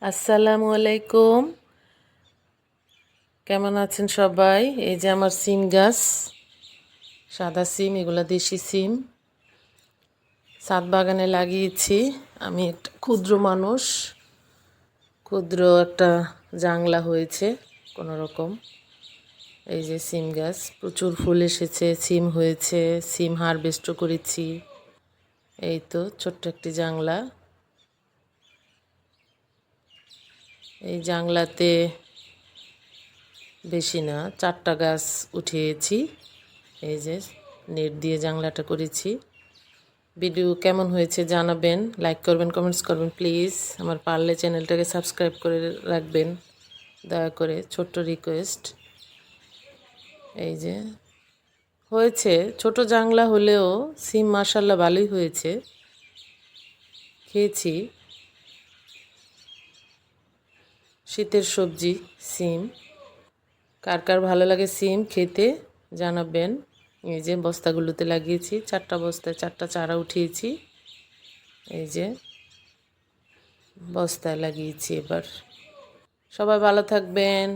আসসালামু আলাইকুম। কেমন আছেন সবাই? এই যে আমার সিম গাছ, সাদা সিম, এগুলো দেশি সিম ছাদ বাগানে লাগিয়েছি। আমি একটা ক্ষুদ্র মানুষ, ক্ষুদ্র একটা জাংলা হয়েছে কোনো রকম। এই যে সিম গাছ, প্রচুর ফুল এসেছে, সিম হয়েছে, সিম হারভেস্টও করেছি। এই তো ছোট্ট একটি জাংলা। এই জাংলাতে বেশি না, 4টা গাছ উঠিয়েছি। এই যে নেট দিয়ে জানলাটা করেছি। ভিডিও কেমন হয়েছে জানাবেন, লাইক করবেন, কমেন্টস করবেন প্লিজ। আমার পারলে চ্যানেলটাকে সাবস্ক্রাইব করে রাখবেন দয়া করে, ছোট্ট রিকোয়েস্ট। এই যে হয়েছে, ছোট জাংলা হলেও সিম মাশাল্লাহ ভালোই হয়েছে, খেয়েছি। শীতের সবজি সিম, কার কার ভালো লাগে সিম খেতে জানাবেন। এই যে বস্তাগুলোতে লাগিয়েছি, 4টা বস্তায় 4টা চারা উঠিয়েছি। এই যে বস্তায় লাগিয়েছি। এবার সবাই ভালো থাকবেন।